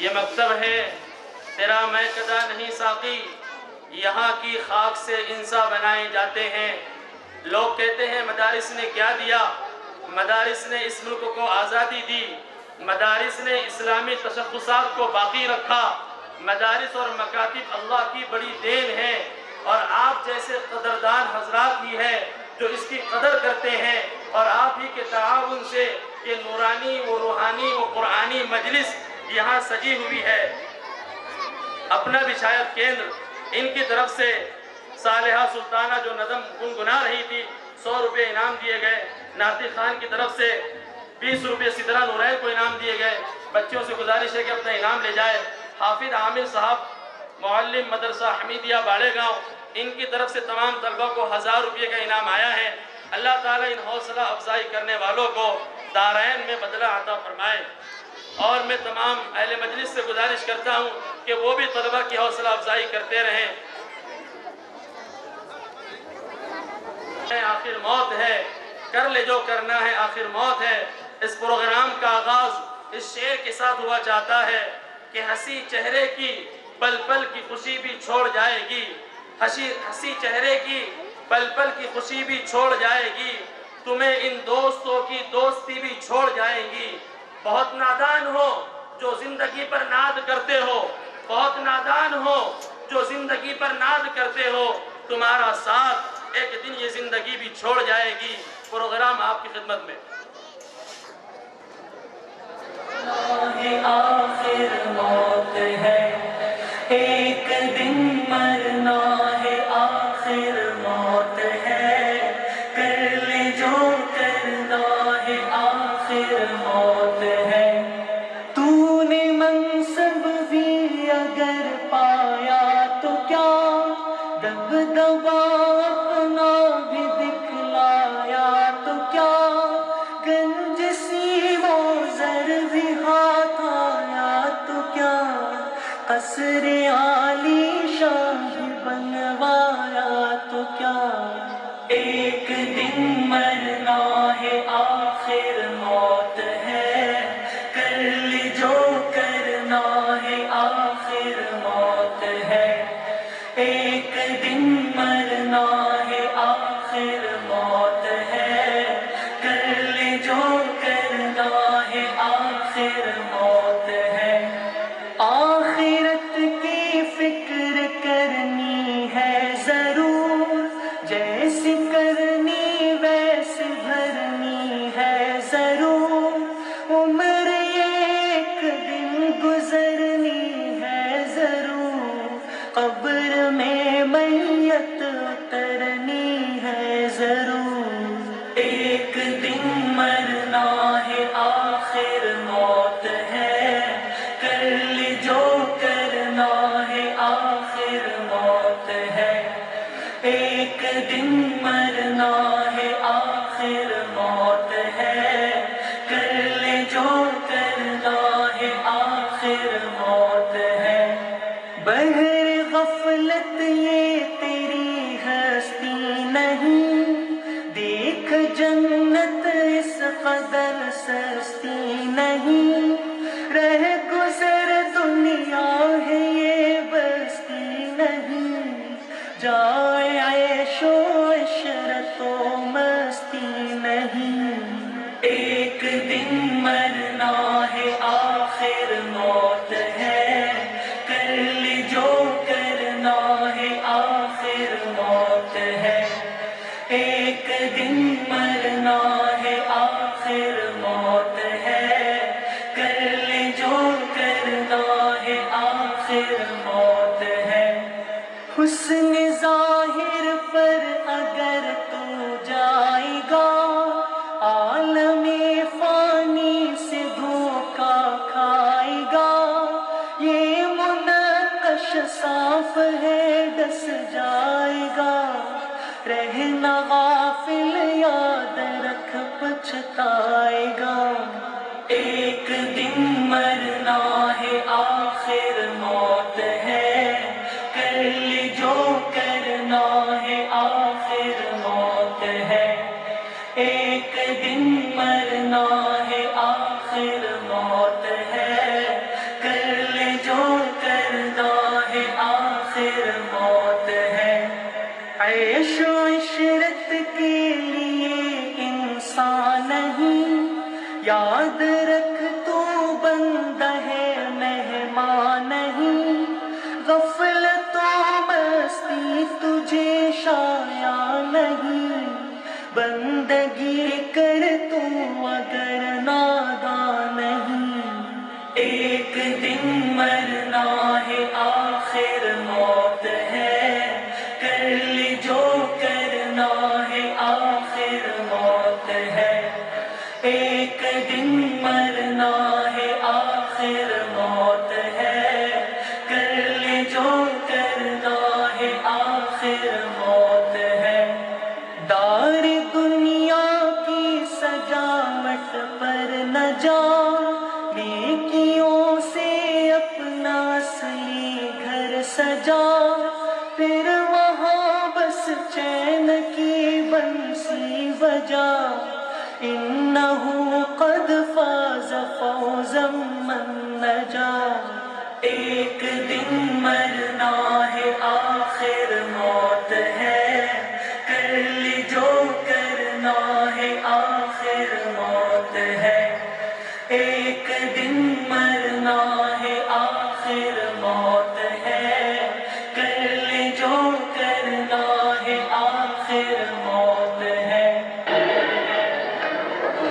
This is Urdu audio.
یہ مکتب ہے تیرا میں کدا نہیں ساقی، یہاں کی خاک سے انسا بنائے جاتے ہیں۔ لوگ کہتے ہیں مدارس نے کیا دیا؟ مدارس نے اس ملک کو آزادی دی، مدارس نے اسلامی تشخصات کو باقی رکھا۔ مدارس اور مکاتب اللہ کی بڑی دین ہے، اور آپ جیسے قدردان حضرات ہی ہیں جو اس کی قدر کرتے ہیں، اور آپ ہی کے تعاون سے یہ نورانی و روحانی و قرآنی مجلس یہاں سجی ہوئی ہے۔ اپنا بشایت کیندر ان کی طرف سے صالحہ سلطانہ جو نظم گنگنا رہی تھی 100 روپے انعام دیے گئے۔ ناطق خان کی طرف سے 20 روپے سدرہ نورین کو انعام دیے گئے۔ بچوں سے گزارش ہے کہ اپنا انعام لے جائے۔ حافظ عامر صاحب معلم مدرسہ حمیدیہ باڑے گاؤں، ان کی طرف سے تمام طلبہ کو 1000 روپے کا انعام آیا ہے۔ اللہ تعالیٰ ان حوصلہ افزائی کرنے والوں کو دارین میں بدلہ عطا فرمائے۔ اور میں تمام اہل مجلس سے گزارش کرتا ہوں کہ وہ بھی طلبہ کی حوصلہ افزائی کرتے رہیں۔ آخر موت ہے، کر لے جو کرنا ہے، آخر موت ہے۔ اس پروگرام کا آغاز اس شعر کے ساتھ ہوا چاہتا ہے کہ ہنسی چہرے کی پل پل کی خوشی بھی چھوڑ جائے گی، ہنسی چہرے کی پل پل کی خوشی بھی چھوڑ جائے گی، تمہیں ان دوستوں کی دوستی بھی چھوڑ جائے گی۔ بہت نادان ہو جو زندگی پر ناد کرتے ہو، بہت نادان ہو جو زندگی پر ناد کرتے ہو، تمہارا ساتھ ایک دن یہ زندگی بھی چھوڑ جائے گی۔ پروگرام آپ کی خدمت میں۔ آخر موت ہے، ایک دن مرنا ہے، آخر موت ہے، کر لے جو کرنا ہے، آخر موت ہے۔ تو نے منصب بھی اگر پایا تو کیا، دبدبا اپنا بھی دکھلایا تو کیا، گنج سی وہ زر بھی ہاتھ آیا تو کیا، قصر عالی شان بھی بنوایا تو کیا، ایک دن مرنا ہے، آخر موت ہے، کر لے جو کرنا ہے، آخر موت ہے، ایک دن مرنا ہے، آخر موت ہے، کر لے جو کرنا ہے، آخر موت ہے۔ آخرت کی فکر کرنی ہے ضرور، جیسی کرنی ویسے بھرنی ہے ضرور، عمر ایک دن گزرنی ہے ضرور، قبر میں میت اترنی ہے ضرور، ایک دن مرنا ہے، آخر موت ہے، کر لے جو کرنا ہے، آخر موت ہے، ایک دن مرنا ہے، آخر موت ہے، کر لے جو کرنا ہے، آخر موت ہے۔ بہر غفلت یہ تیری ہستی نہیں، دیکھ جنت اس قدر سستی نہیں، رہ گزر دنیا ہے یہ بستی نہیں، جائے عیش و عشرت و مستی نہیں، ایک دن مرنا ہے، آخر موت ہے، کر لے جو کرنا ہے، آخر موت ہے، ایک دن مرنا ہے، آخر موت ہے، کر لے جو کرنا ہے، آخر موت ہے۔ حسن ظاہر پر اگر تو جائے گا، عالم فانی سے دھوکا کھائے گا، یہ منقش صاف ہے ڈس جائے گا، رہنا غافل یاد رکھ پچھتائے گا، ایک دن مرنا ہے، آخر موت ہے، کر لے جو کرنا ہے، آخر موت ہے، ایک دن مرنا ہے، آخر موت ہے، کر لے بندگی کر تو اگر نادان نہیں، ایک دن مرنا ہے آخر موت ہے، کر لے جو کرنا ہے آخر موت ہے، ایک دن مرنا ہے آخر موت ہے، کر لے جو کرنا ہے آخر موت ہے۔ دار دنیا کی سجاوٹ پر نہ جا، نیکیوں سے اپنا اصلی گھر سجا، پھر وہاں بس چین کی بنسی بجا، انہو قد فاز فوزا من نجا، ایک دن